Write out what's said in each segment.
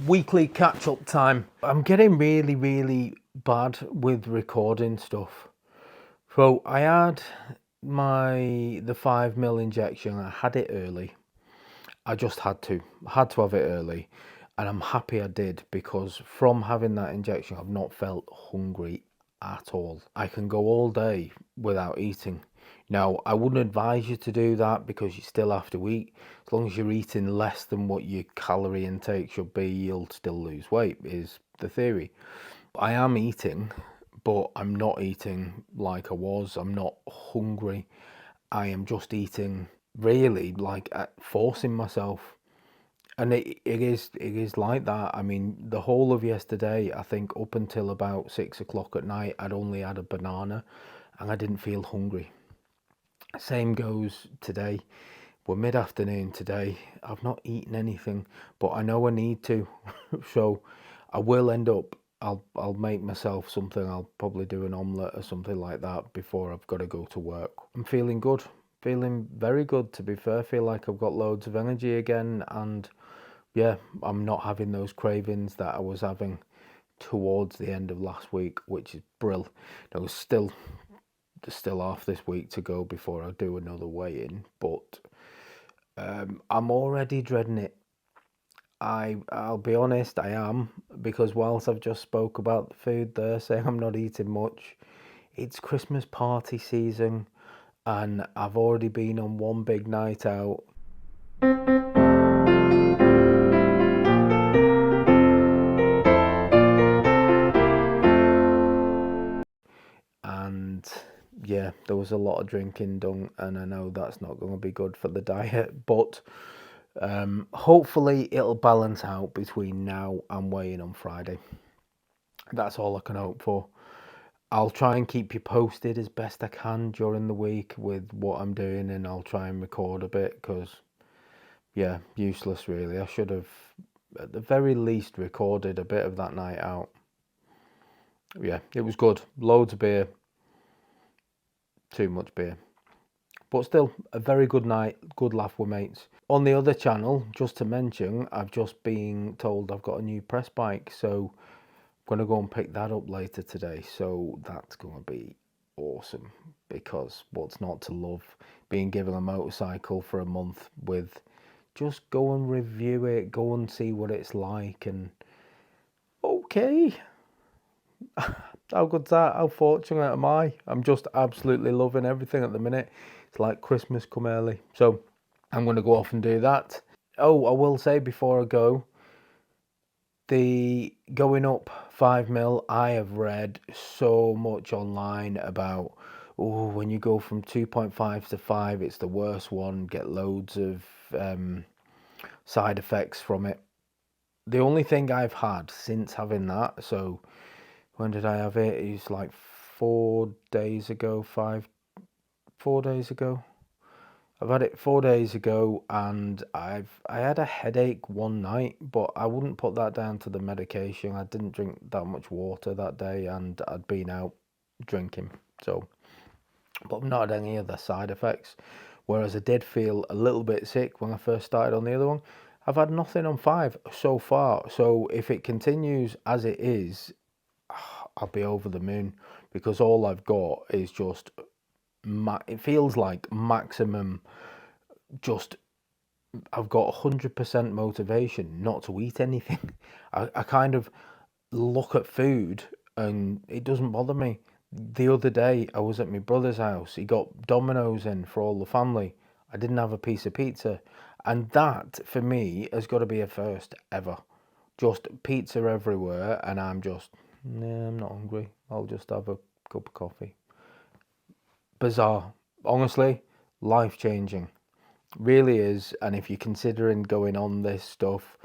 Weekly catch-up time. I'm getting really bad with recording stuff. So I had the 5 ml injection. I had it early. I just had to have it early, and I'm happy I did, because from having that injection I've not felt hungry at all. I can go all day without eating. Now, I wouldn't advise you to do that, because you still have to eat. As long as you're eating less than what your calorie intake should be, you'll still lose weight, is the theory. I am eating, but I'm not eating like I was. I'm not hungry. I am just eating really like forcing myself. And it is like that. I mean, the whole of yesterday, I think up until about 6 o'clock at night, I'd only had a banana and I didn't feel hungry. Same goes today. We're mid-afternoon today. I've not eaten anything, but I know I need to. So I will end up, I'll make myself something. I'll probably do an omelette or something like that before I've got to go to work. I'm feeling good. Feeling very good, to be fair. Feel like I've got loads of energy again, and yeah, I'm not having those cravings that I was having towards the end of last week, which is brill. There's still half this week to go before I do another weigh-in, but I'm already dreading it. I'll be honest, I am, because whilst I've just spoke about the food there, saying I'm not eating much, it's Christmas party season, and I've already been on one big night out. And yeah, there was a lot of drinking done, and I know that's not going to be good for the diet, but hopefully it'll balance out between now and weighing on Friday. That's all I can hope for. I'll try and keep you posted as best I can during the week with what I'm doing, and I'll try and record a bit, because yeah, useless really. I should have at the very least recorded a bit of that night out. Yeah, it was good. Loads of beer, too much beer. But still, a very good night, good laugh with mates. On the other channel, just to mention, I've just been told I've got a new press bike, so I'm going to go and pick that up later today. So that's going to be awesome, because what's not to love being given a motorcycle for a month with just go and review it, go and see what it's like, and okay. How good's that? How fortunate am I? I'm just absolutely loving everything at the minute. It's like Christmas come early. So I'm going to go off and do that. Oh, I will say before I go, the going up 5 ml, I have read so much online about, oh, when you go from 2.5 to 5, it's the worst one, get loads of side effects from it. The only thing I've had since having that, so when did I have it? It's like 4 days ago, 4 days ago. I've had it 4 days ago, and I had a headache one night, but I wouldn't put that down to the medication. I didn't drink that much water that day, and I'd been out drinking. So, but I've not had any other side effects. Whereas I did feel a little bit sick when I first started on the other one. I've had nothing on 5 so far. So if it continues as it is, I'll be over the moon, because all I've got is just, it feels like maximum, just, I've got 100% motivation not to eat anything. I kind of look at food and it doesn't bother me. The other day I was at my brother's house. He got Domino's in for all the family. I didn't have a piece of pizza. And that, for me, has got to be a first ever. Just pizza everywhere, and I'm just, nah, I'm not hungry. I'll just have a cup of coffee. Bizarre. Honestly, life-changing. Really is. And if you're considering going on this stuff,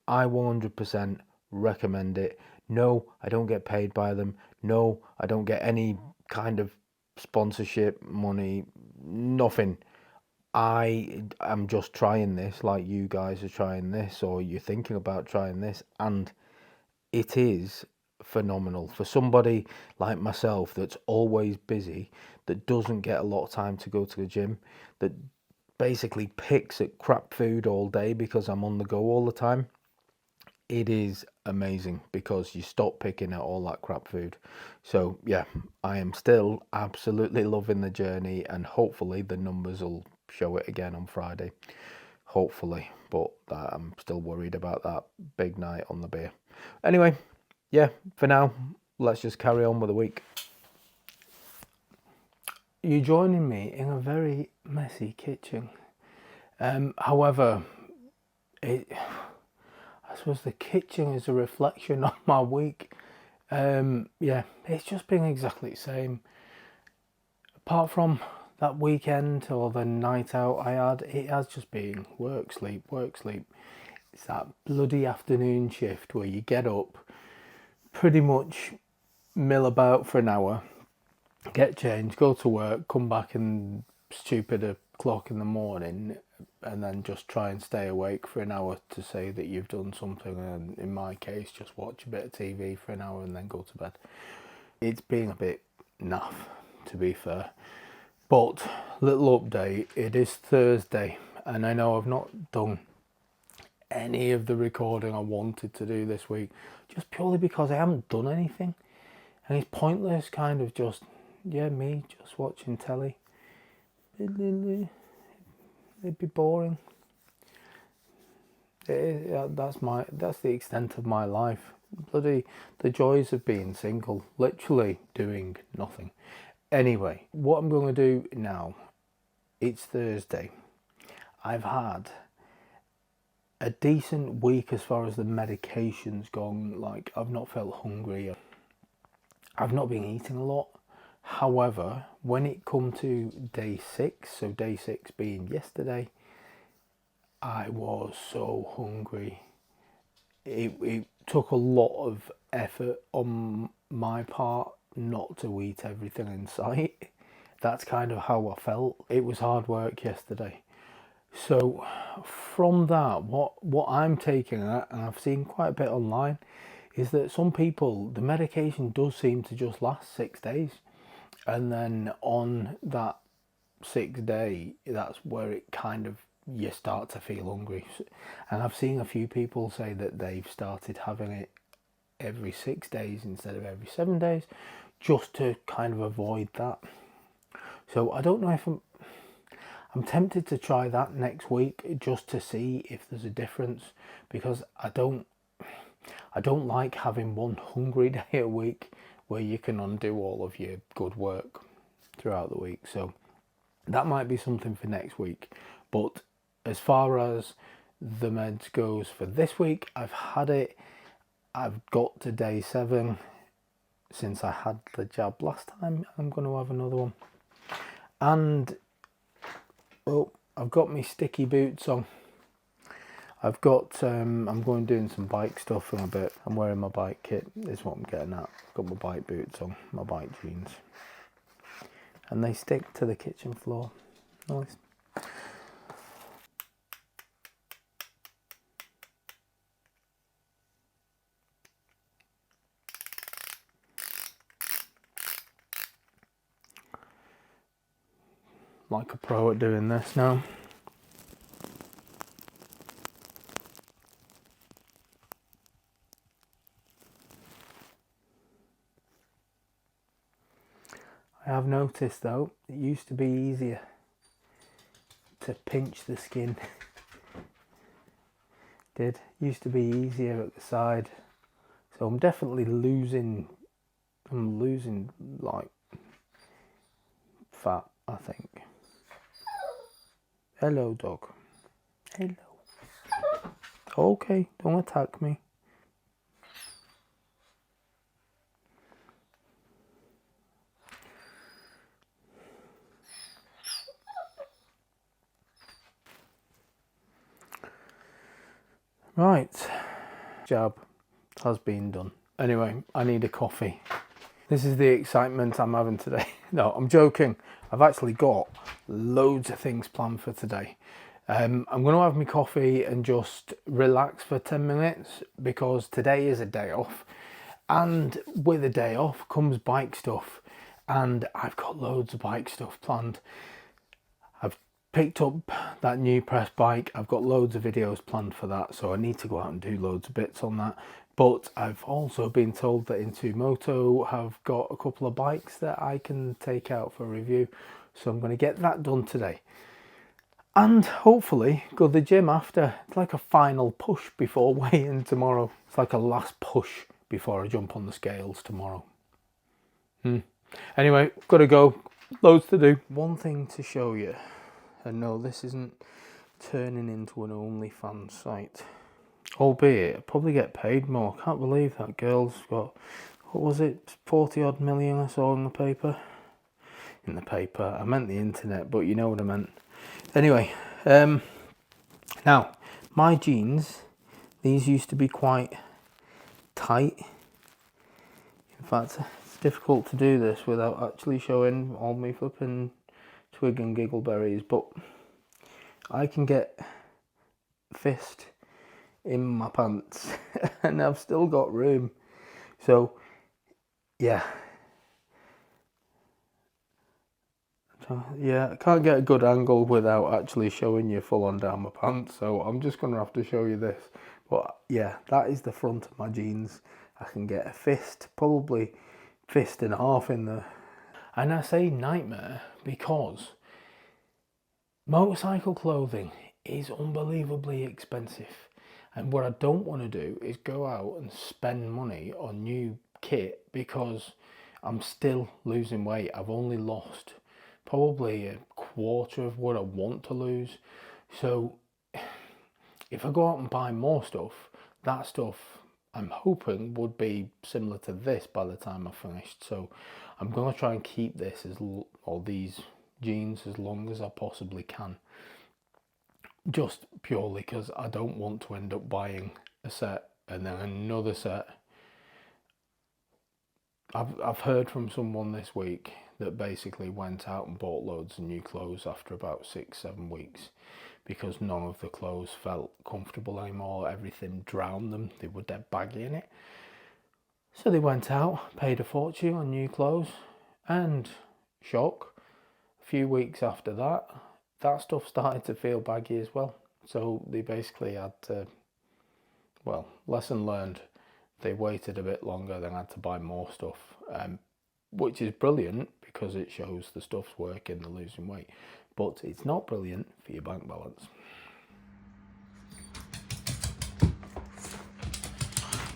I 100% recommend it. No, I don't get paid by them. No, I don't get any kind of sponsorship money. Nothing. I am just trying this, like you guys are trying this, or you're thinking about trying this, and it is phenomenal for somebody like myself that's always busy, that doesn't get a lot of time to go to the gym, that basically picks at crap food all day because I'm on the go all the time. It is amazing because you stop picking at all that crap food. So yeah, I am still absolutely loving the journey, and hopefully the numbers will show it again on Friday. Hopefully, but I'm still worried about that big night on the beer. Anyway, yeah, for now, let's just carry on with the week. You're joining me in a very messy kitchen. However, I suppose the kitchen is a reflection of my week. Yeah, it's just been exactly the same. Apart from that weekend or the night out I had, it has just been work, sleep, work, sleep. It's that bloody afternoon shift where you get up, pretty much mill about for an hour, get changed, go to work, come back and stupid o'clock in the morning, and then just try and stay awake for an hour to say that you've done something, and in my case just watch a bit of TV for an hour and then go to bed. It's been a bit naff, to be fair. But little update, it is Thursday and I know I've not done any of the recording I wanted to do this week just purely because I haven't done anything, and it's pointless kind of just me just watching telly. It'd be boring. That's the extent of my life. Bloody the joys of being single, literally doing nothing. Anyway, what I'm going to do now, it's Thursday. I've had a decent week as far as the medication's gone. Like, I've not felt hungry. I've not been eating a lot. However, when it come to day 6, so day 6 being yesterday, I was so hungry. It took a lot of effort on my part not to eat everything in sight. That's kind of how I felt. It was hard work yesterday. So from that, what I'm taking, and I've seen quite a bit online, is that some people, the medication does seem to just last 6 days. And then on that 6th day, that's where it kind of, you start to feel hungry. And I've seen a few people say that they've started having it every 6 days instead of every 7 days, just to kind of avoid that. So I don't know if I'm tempted to try that next week just to see if there's a difference, because I don't like having one hungry day a week where you can undo all of your good work throughout the week. So that might be something for next week. But as far as the meds goes for this week, I've had it. I've got to day 7 since I had the jab last time. I'm going to have another one. And I've got my sticky boots on. I've got, I'm going doing some bike stuff in a bit. I'm wearing my bike kit, is what I'm getting at. Got my bike boots on, my bike jeans. And they stick to the kitchen floor. Nice. Like a pro at doing this now. I have noticed though, it used to be easier to pinch the skin. Used to be easier at the side. So I'm definitely losing like fat, I think. Hello, dog. Hello. Okay, don't attack me. Right, jab has been done. Anyway, I need a coffee. This is the excitement I'm having today. No, I'm joking. I've actually got loads of things planned for today. I'm going to have my coffee and just relax for 10 minutes because today is a day off. And with a day off comes bike stuff. And I've got loads of bike stuff planned. I've picked up that new press bike. I've got loads of videos planned for that, so I need to go out and do loads of bits on that. But I've also been told that Moto have got a couple of bikes that I can take out for review, so I'm going to get that done today. And hopefully go to the gym after. It's like a final push before weigh-in tomorrow. It's like a last push before I jump on the scales tomorrow. Anyway, gotta go. Loads to do. One thing to show you, and no, this isn't turning into an OnlyFans site. Albeit, I'll probably get paid more. Can't believe that girl's got, what was it, 40 odd million I saw in the paper. In the paper, I meant the internet, but you know what I meant. Anyway, now, my jeans, these used to be quite tight. In fact, it's difficult to do this without actually showing all my flipping twig and giggleberries, but I can get fist in my pants and I've still got room. So, yeah. Yeah, I can't get a good angle without actually showing you full on down my pants, so I'm just going to have to show you this. But yeah, that is the front of my jeans. I can get a fist, probably fist and a half in there. And I say nightmare because motorcycle clothing is unbelievably expensive. And what I don't want to do is go out and spend money on new kit because I'm still losing weight. I've only lost probably a quarter of what I want to lose. So if I go out and buy more stuff, that stuff I'm hoping would be similar to this by the time I finished. So I'm going to try and keep this or these jeans as long as I possibly can. Just purely because I don't want to end up buying a set and then another set. I've heard from someone this week that basically went out and bought loads of new clothes after about 6-7 weeks because none of the clothes felt comfortable anymore. Everything drowned them. They were dead baggy in it. So they went out, paid a fortune on new clothes, and shock, a few weeks after that, that stuff started to feel baggy as well. So they basically had to, well, lesson learned. They waited a bit longer, then had to buy more stuff, which is brilliant because it shows the stuff's working, they're losing weight. But it's not brilliant for your bank balance.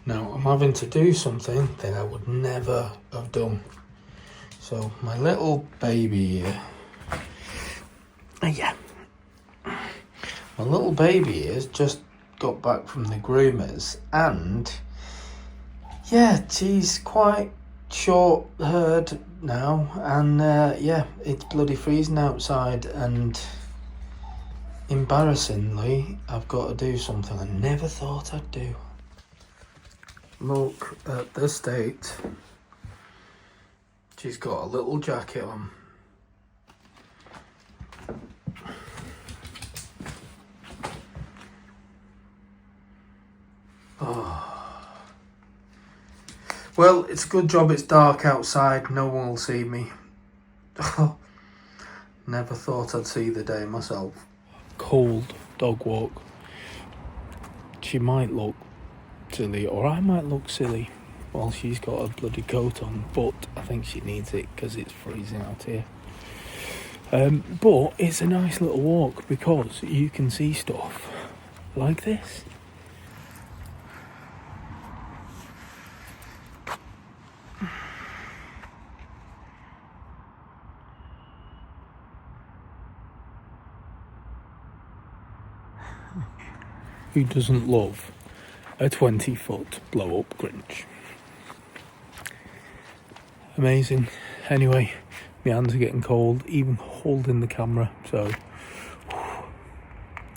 Now I'm having to do something that I would never have done. So my little baby here, my little baby has just got back from the groomers and yeah, she's quite short-haired now, and yeah, it's bloody freezing outside, and embarrassingly, I've got to do something I never thought I'd do. Look at the state. She's got a little jacket on. Oh. Well, it's a good job it's dark outside, no one will see me. Never thought I'd see the day myself. Cold dog walk. She might look silly, or I might look silly while she's got a bloody coat on, but I think she needs it because it's freezing out here. But it's a nice little walk because you can see stuff like this. Who doesn't love a 20-foot blow-up Grinch? Amazing. Anyway, my hands are getting cold, even holding the camera, so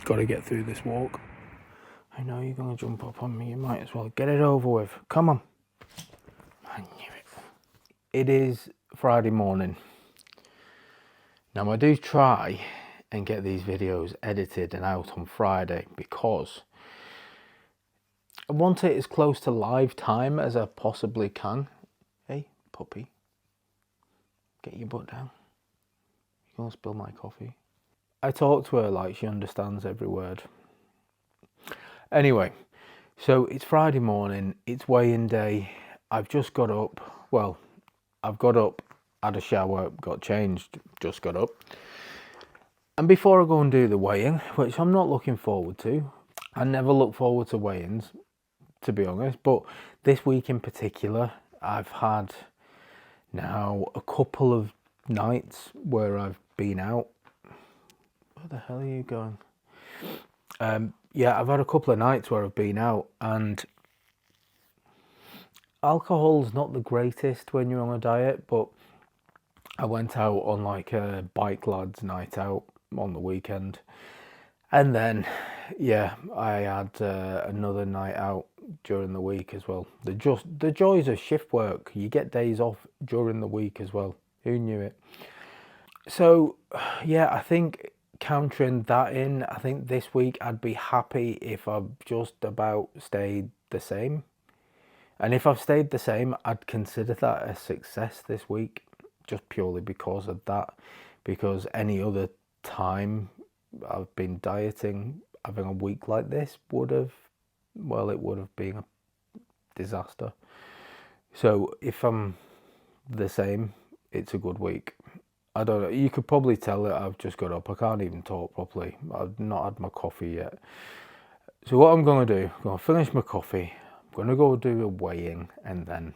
gotta get through this walk. I know you're gonna jump up on me, you might as well get it over with. Come on. I knew it. It is Friday morning. Now I do try and get these videos edited and out on Friday because I want it as close to live time as I possibly can. Hey, puppy. Get your butt down. You're gonna spill my coffee. I talk to her like she understands every word. Anyway, so it's Friday morning, it's weigh-in day. I've just got up. Well, I've got up, had a shower, got changed, just got up. And before I go and do the weigh-in, which I'm not looking forward to, I never look forward to weigh-ins, to be honest, but this week in particular, I've had now a couple of nights where I've been out. Where the hell are you going? Yeah, I've had a couple of nights where I've been out, and alcohol's not the greatest when you're on a diet, but I went out on like a bike lads night out on the weekend, and then yeah, I had another night out during the week as well. The joys of shift work. You get days off during the week as well. Who knew it? So yeah, I think countering that in, I think this week I'd be happy if I've just about stayed the same. And if I've stayed the same, I'd consider that a success this week, just purely because of that. Because any other time I've been dieting, having a week like this would have, well, it would have been a disaster. So if I'm the same, it's a good week. I don't know. You could probably tell that I've just got up. I can't even talk properly. I've not had my coffee yet. So what I'm going to do, I'm going to finish my coffee. I'm going to go do a weigh-in, and then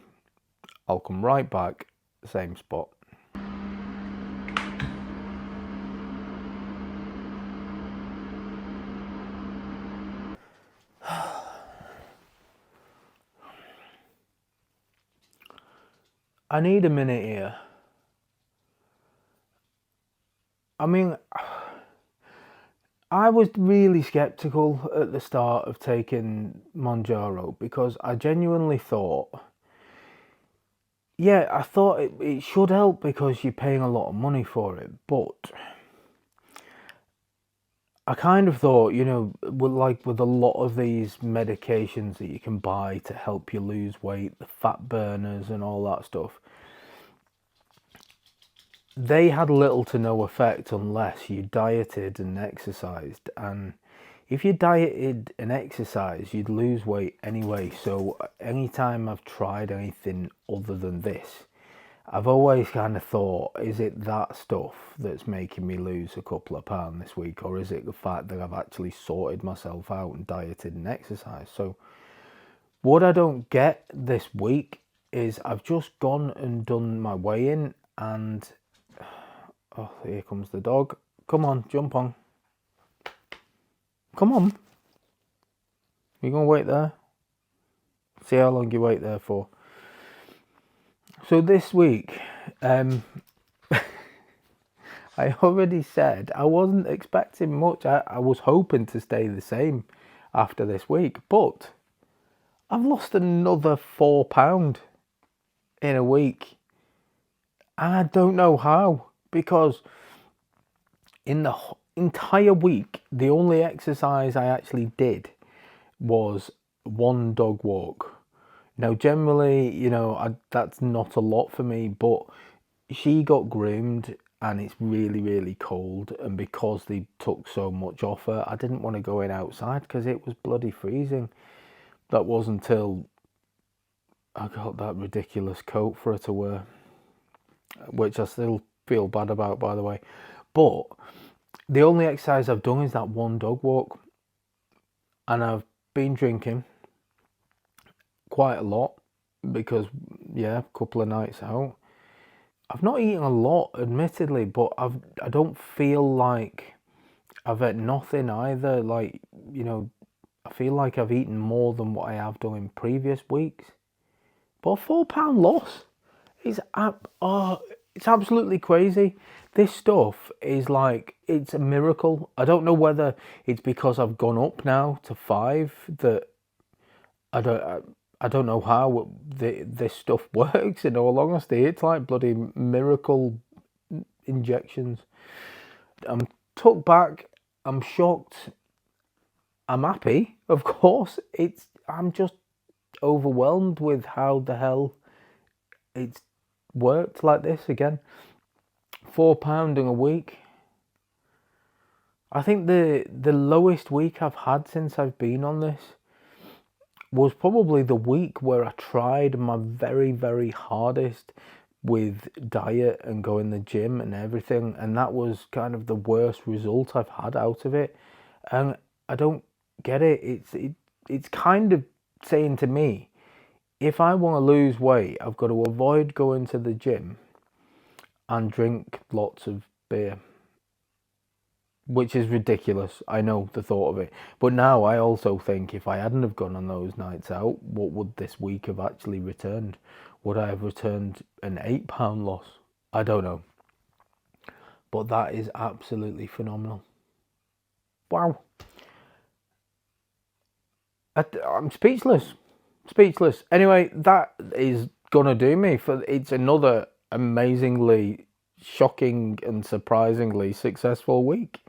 I'll come right back, same spot. I need a minute here. I mean, I was really skeptical at the start of taking Mounjaro because I genuinely thought, yeah, I thought it should help because you're paying a lot of money for it, but I kind of thought, with a lot of these medications that you can buy to help you lose weight, the fat burners and all that stuff, they had little to no effect unless you dieted and exercised. And if you dieted and exercised, you'd lose weight anyway. So anytime I've tried anything other than this, I've always kind of thought, is it that stuff that's making me lose a couple of pounds this week? Or is it the fact that I've actually sorted myself out and dieted and exercised? So what I don't get this week is I've just gone and done my weigh-in, and oh, here comes the dog. Come on, jump on. Come on. You gonna wait there? See how long you wait there for. So this week, I already said I wasn't expecting much. I was hoping to stay the same after this week, but I've lost another £4 in a week. And I don't know how, because in the entire week, the only exercise I actually did was one dog walk. Now, generally, that's not a lot for me, but she got groomed and it's really, really cold. And because they took so much off her, I didn't want to go in outside because it was bloody freezing. That was until I got that ridiculous coat for her to wear, which I still feel bad about, by the way. But the only exercise I've done is that one dog walk. And I've been drinking quite a lot because, yeah, a couple of nights out. I've not eaten a lot, admittedly, but I don't feel like I've ate nothing either. Like, I feel like I've eaten more than what I have done in previous weeks. But a £4 loss is it's absolutely crazy. This stuff is like, it's a miracle. I don't know whether it's because I've gone up now to 5 that I don't know how this stuff works, in all honesty. It's like bloody miracle injections. I'm took back. I'm shocked. I'm happy, of course. I'm just overwhelmed with how the hell it's worked like this again. £4 in a week. I think the lowest week I've had since I've been on this was probably the week where I tried my very, very hardest with diet and going to the gym and everything, and that was kind of the worst result I've had out of it. And I don't get it. It's kind of saying to me, if I want to lose weight, I've got to avoid going to the gym and drink lots of beer, which is ridiculous. I know the thought of it. But now I also think if I hadn't have gone on those nights out, what would this week have actually returned? Would I have returned an £8 loss? I don't know. But that is absolutely phenomenal. Wow. I'm speechless. Speechless. Anyway, that is gonna do me for it's another amazingly shocking and surprisingly successful week.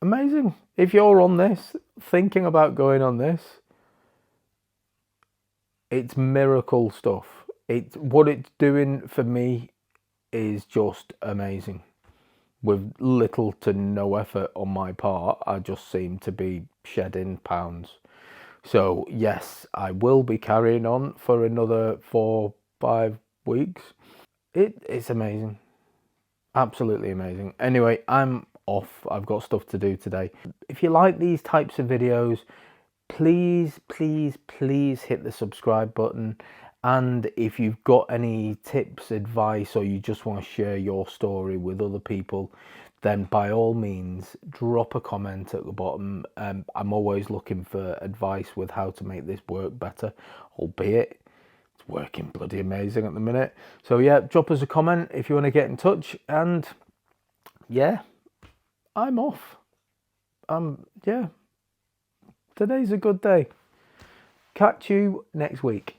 Amazing. If you're on this, thinking about going on this, it's miracle stuff. It's what it's doing for me is just amazing. With little to no effort on my part, I just seem to be shedding pounds. So yes, I will be carrying on for another 4, 5 weeks. It's amazing. Absolutely amazing. Anyway, I'm off. I've got stuff to do today. If you like these types of videos, please, please, please hit the subscribe button. And if you've got any tips, advice, or you just want to share your story with other people, then by all means, drop a comment at the bottom. I'm always looking for advice with how to make this work better, albeit it's working bloody amazing at the minute. So yeah, drop us a comment if you want to get in touch. And yeah, I'm off. Yeah, today's a good day. Catch you next week.